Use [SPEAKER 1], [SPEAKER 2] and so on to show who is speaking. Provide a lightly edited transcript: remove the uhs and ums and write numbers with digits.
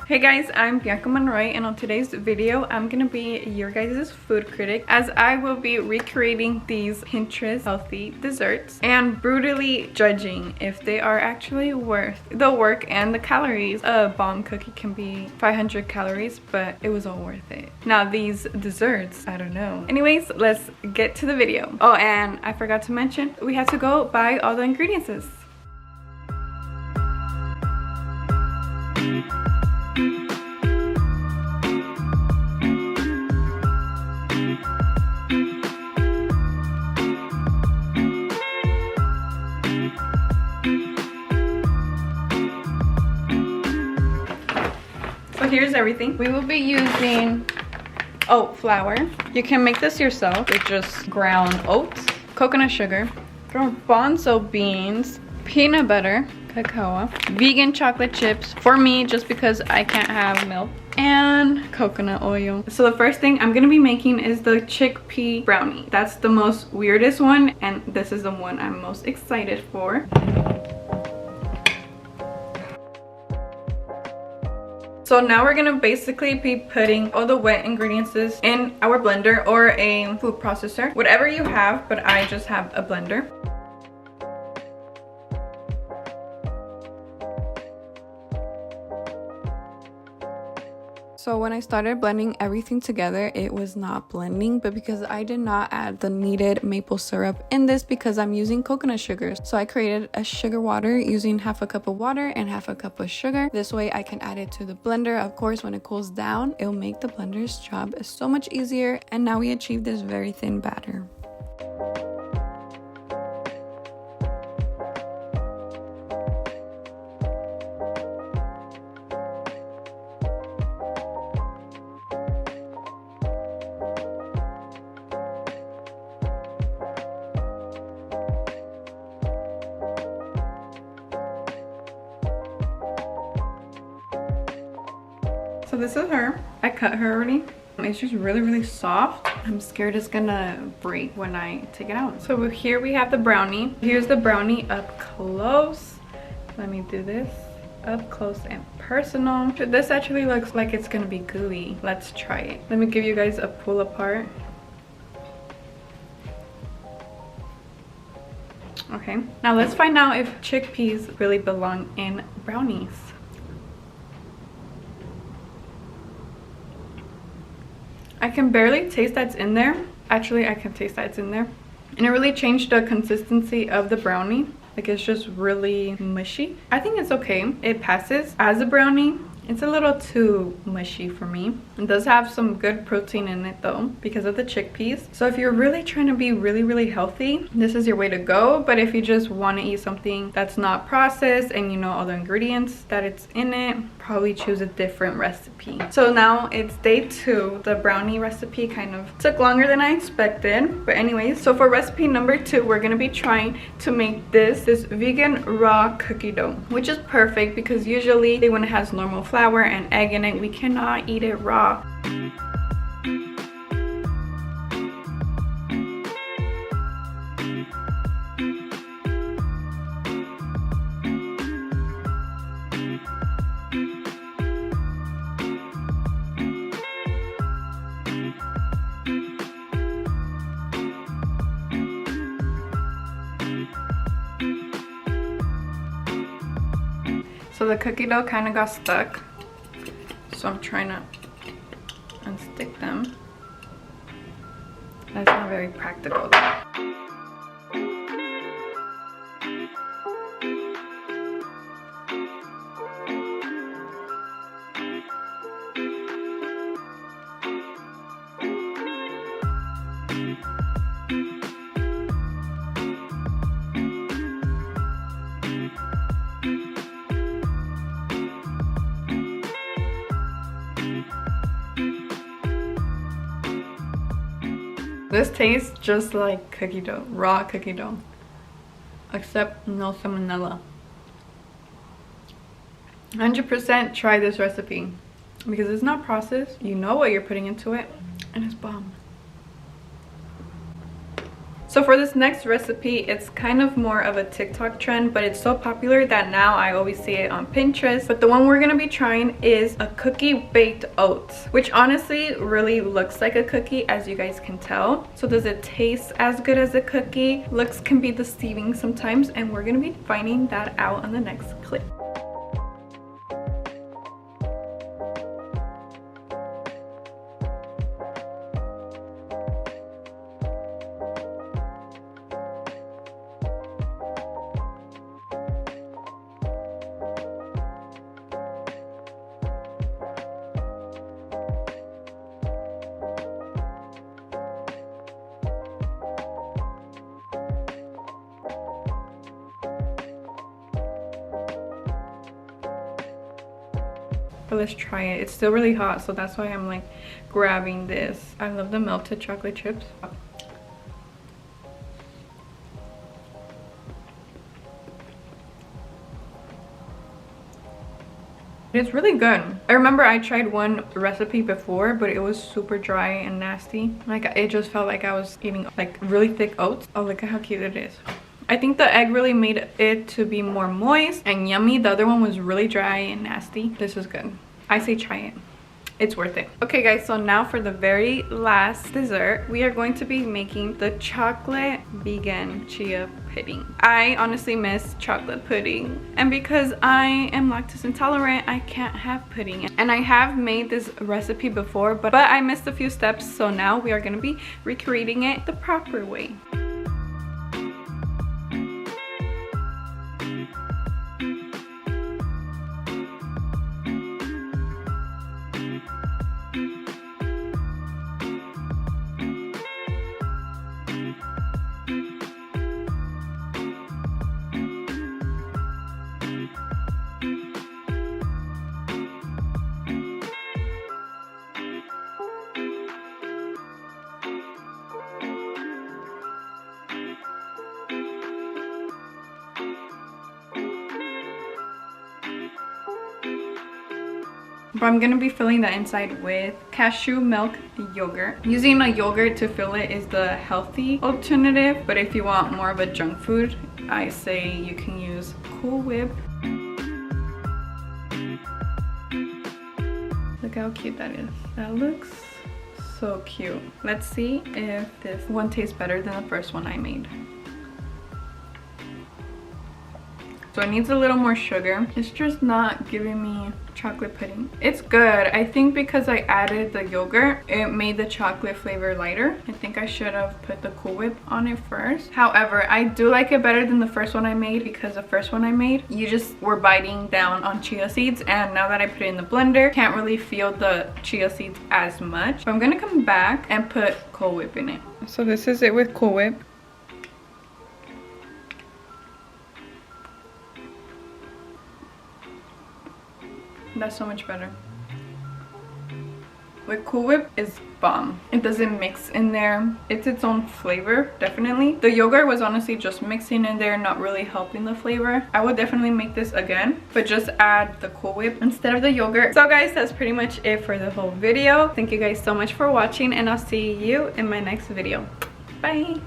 [SPEAKER 1] Hey guys, I'm Bianca Monroy, and on today's video I'm gonna be your guys' food critic, as I will be recreating these Pinterest healthy desserts and brutally judging if they are actually worth the work and the calories. A bomb cookie can be 500 calories, but it was all worth it. Now these desserts, I don't know. Anyways, let's get to the video. Oh, and I forgot to mention, we had to go buy all the ingredients. So here's everything. We will be using oat flour. You can make this yourself with just ground oats, coconut sugar, garbanzo beans, peanut butter, cacao, vegan chocolate chips for me just because I can't have milk, and coconut oil. So the first thing I'm gonna be making is the chickpea brownie. That's the most weirdest one, and this is the one I'm most excited for. So now we're gonna basically be putting all the wet ingredients in our blender or a food processor, whatever you have, but I just have a blender. So when I started blending everything together, it was not blending, but because I did not add the needed maple syrup in this because I'm using coconut sugar. So I created a sugar water using half a cup of water and half a cup of sugar. This way I can add it to the blender. Of course, when it cools down, it'll make the blender's job so much easier. And now we achieve this very thin batter. So this is her. I cut her already. It's just really soft. I'm scared it's gonna break when I take it out. So here we have the brownie. Here's the brownie up close. Let me do this up close and personal. This actually looks like it's gonna be gooey. Let's try it. Let me give you guys a pull apart. Okay, now let's find out if chickpeas really belong in brownies. I can barely taste that's in there. Actually, I can taste that it's in there. And it really changed the consistency of the brownie. Like, it's just really mushy. I think it's okay. It passes as a brownie. It's a little too mushy for me. It does have some good protein in it though, because of the chickpeas. So if you're really trying to be really healthy, this is your way to go. But if you just want to eat something that's not processed and you know all the ingredients that it's in it, probably choose a different recipe. So now it's day 2. The brownie recipe kind of took longer than I expected. But anyways, so for recipe number 2, we're gonna be trying to make this vegan raw cookie dough, which is perfect because usually when it has normal flour and egg in it, we cannot eat it raw. So the cookie dough kind of got stuck, so I'm trying to unstick them. That's not very practical though. This tastes just like cookie dough, raw cookie dough, except no salmonella. 100% try this recipe because it's not processed. You know what you're putting into it, and it's bomb. So for this next recipe, it's kind of more of a TikTok trend, but it's so popular that now I always see it on Pinterest. But the one we're gonna be trying is a cookie baked oats, which honestly really looks like a cookie, as you guys can tell. So does it taste as good as a cookie? Looks can be deceiving sometimes, and we're gonna be finding that out on the next clip. But let's try it. It's still really hot, so that's why I'm like grabbing this. I love the melted chocolate chips. It's really good. I remember I tried one recipe before, but it was super dry and nasty. Like, it just felt like I was eating like really thick oats. Oh, look at how cute it is. I think the egg really made it to be more moist and yummy. The other one was really dry and nasty. This is good. I say try it. It's worth it. Okay guys, so now for the very last dessert, we are going to be making the chocolate vegan chia pudding. I honestly miss chocolate pudding, and because I am lactose intolerant, I can't have pudding. And I have made this recipe before, but I missed a few steps, so now we are going to be recreating it the proper way. But I'm gonna be filling the inside with cashew milk yogurt. Using a yogurt to fill it is the healthy alternative, but if you want more of a junk food, I say you can use Cool Whip. Look how cute that is. That looks so cute. Let's see if this one tastes better than the first one I made. So it needs a little more sugar. It's just not giving me chocolate pudding. It's good. I think because I added the yogurt, it made the chocolate flavor lighter. I think I should have put the Cool Whip on it first. However, I do like it better than the first one I made, because the first one I made, you just were biting down on chia seeds, and now that I put it in the blender, can't really feel the chia seeds as much. But I'm gonna come back and put Cool Whip in it. So this is it with Cool Whip. That's so much better. With Cool Whip is bomb. It doesn't mix in there. It's its own flavor, definitely. The yogurt was honestly just mixing in there, not really helping the flavor. I would definitely make this again, but just add the Cool Whip instead of the yogurt. So guys, that's pretty much it for the whole video. Thank you guys so much for watching, and I'll see you in my next video. Bye!